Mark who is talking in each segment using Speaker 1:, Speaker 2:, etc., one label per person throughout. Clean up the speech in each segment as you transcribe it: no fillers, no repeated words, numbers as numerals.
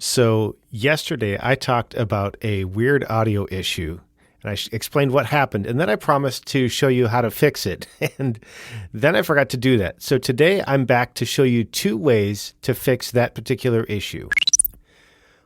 Speaker 1: So yesterday I talked about a weird audio issue and I explained what happened, and then I promised to show you how to fix it. And then I forgot to do that. So today I'm back to show you 2 ways to fix that particular issue.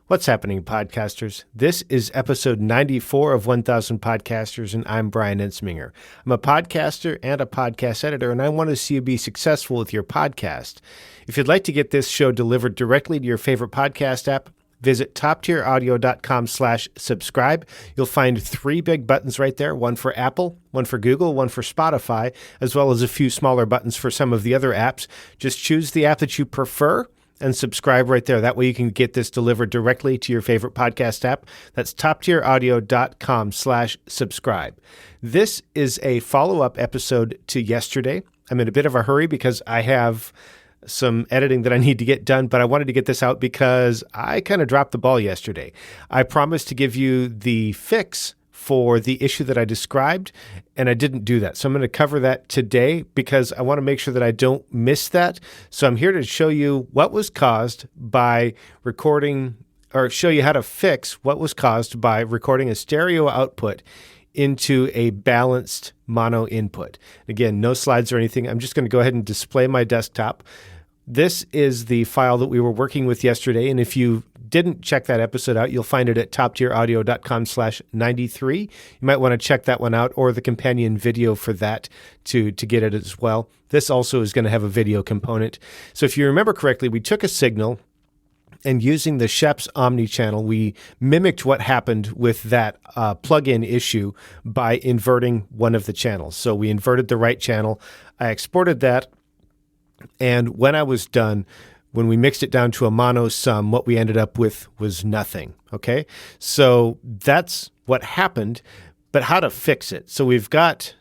Speaker 1: What's happening, podcasters? This is episode 94 of 1000 Podcasters, and I'm Brian Ensminger. I'm a podcaster and a podcast editor, and I want to see you be successful with your podcast. If you'd like to get this show delivered directly to your favorite podcast app, visit toptieraudio.com/subscribe. You'll find 3 big buttons right there, one for Apple, one for Google, one for Spotify, as well as a few smaller buttons for some of the other apps. Just choose the app that you prefer and subscribe right there. That way you can get this delivered directly to your favorite podcast app. That's toptieraudio.com/subscribe. This is a follow-up episode to yesterday. I'm in a bit of a hurry because I have some editing that I need to get done, but I wanted to get this out because I kind of dropped the ball yesterday. I promised to give you the fix for the issue that I described, and I didn't do that. So I'm going to cover that today because I want to make sure that I don't miss that. So I'm here to show you what was caused by recording, or show you how to fix what was caused by recording a stereo output into a balanced mono input. Again, no slides or anything. I'm just going to go ahead and display my desktop. This is the file that we were working with yesterday, and if you didn't check that episode out, you'll find it at toptieraudio.com/93. You might want to check that one out, or the companion video for that to get it as well. This also is going to have a video component. So if you remember correctly, we took a signal, and using the Schoeps Omni channel, we mimicked what happened with that plug-in issue by inverting one of the channels. So we inverted the right channel. I exported that. And when I was done, when we mixed it down to a mono sum, what we ended up with was nothing. Okay. So that's what happened, but how to fix it. So we've got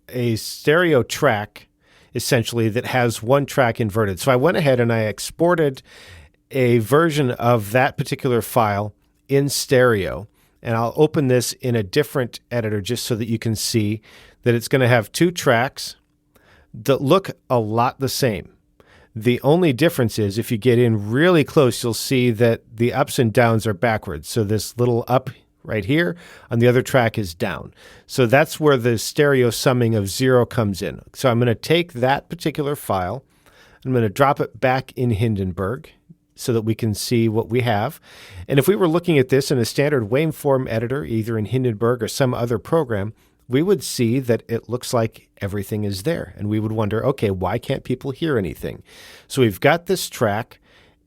Speaker 1: a stereo track essentially that has one track inverted. So I went ahead and I exported a version of that particular file in stereo, and I'll open this in a different editor just so that you can see that it's going to have 2 tracks that look a lot the same. The only difference is if you get in really close, you'll see that the ups and downs are backwards. So this little up right here on the other track is down. So that's where the stereo summing of 0 comes in. So I'm going to take that particular file, I'm going to drop it back in Hindenburg so that we can see what we have. And if we were looking at this in a standard waveform editor, either in Hindenburg or some other program, we would see that it looks like everything is there. And we would wonder, okay, why can't people hear anything? So we've got this track,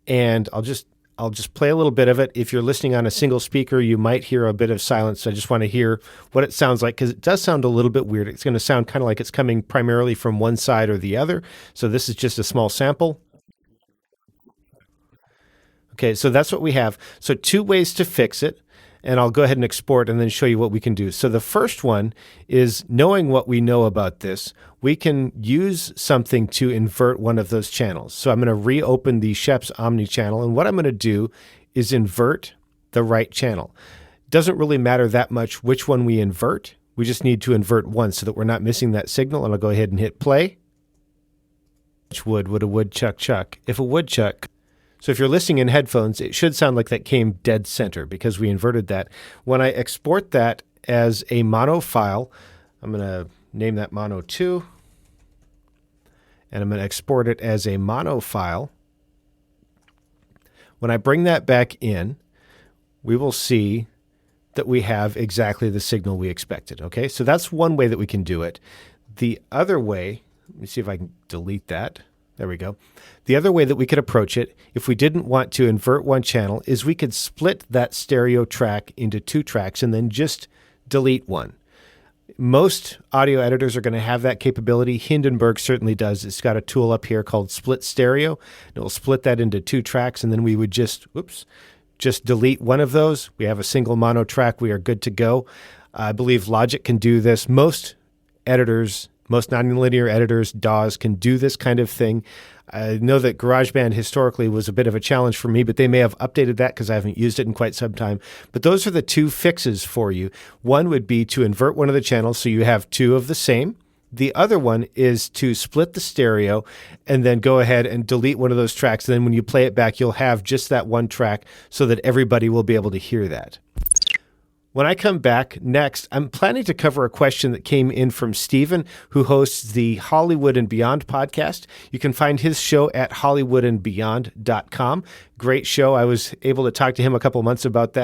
Speaker 1: and I'll just play a little bit of it. If you're listening on a single speaker, you might hear a bit of silence. So I just want to hear what it sounds like, because it does sound a little bit weird. It's going to sound kind of like it's coming primarily from one side or the other. So this is just a small sample. Okay, so that's what we have. So 2 ways to fix it. And I'll go ahead and export and then show you what we can do. So the first one is, knowing what we know about this, we can use something to invert one of those channels. So I'm going to reopen the Schoeps Omni channel, and what I'm going to do is invert the right channel. It doesn't really matter that much which one we invert. We just need to invert one so that we're not missing that signal. And I'll go ahead and hit play. Which would a woodchuck chuck? If a woodchuck... So if you're listening in headphones, it should sound like that came dead center because we inverted that. When I export that as a mono file, I'm going to name that mono 2, and I'm going to export it as a mono file. When I bring that back in, we will see that we have exactly the signal we expected. Okay, so that's one way that we can do it. The other way, let me see if I can delete that. There we go. The other way that we could approach it, if we didn't want to invert one channel, is we could split that stereo track into 2 tracks and then just delete one. Most audio editors are going to have that capability. Hindenburg certainly does. It's got a tool up here called Split Stereo. It will split that into 2 tracks, and then we would just delete one of those. We have a single mono track. We are good to go. I believe Logic can do this. Most editors, most nonlinear editors, DAWs, can do this kind of thing. I know that GarageBand historically was a bit of a challenge for me, but they may have updated that because I haven't used it in quite some time. But those are the 2 fixes for you. One would be to invert one of the channels so you have 2 of the same. The other one is to split the stereo and then go ahead and delete one of those tracks. And then when you play it back, you'll have just that one track so that everybody will be able to hear that. When I come back next, I'm planning to cover a question that came in from Stephen, who hosts the Hollywood and Beyond podcast. You can find his show at hollywoodandbeyond.com. Great show. I was able to talk to him a couple of months ago about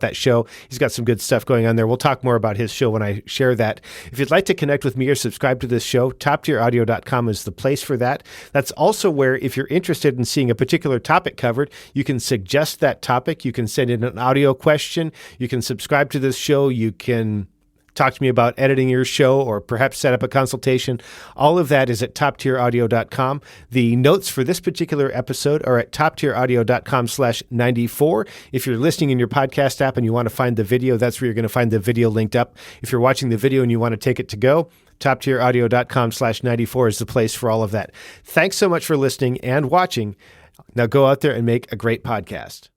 Speaker 1: that show. He's got some good stuff going on there. We'll talk more about his show when I share that. If you'd like to connect with me or subscribe to this show, toptieraudio.com is the place for that. That's also where, if you're interested in seeing a particular topic covered, you can suggest that topic. You can send in an audio question. You can subscribe to this show. You can talk to me about editing your show or perhaps set up a consultation. All of that is at toptieraudio.com. The notes for this particular episode are at toptieraudio.com/94. If you're listening in your podcast app and you want to find the video, that's where you're going to find the video linked up. If you're watching the video and you want to take it to go, toptieraudio.com/94 is the place for all of that. Thanks so much for listening and watching. Now go out there and make a great podcast.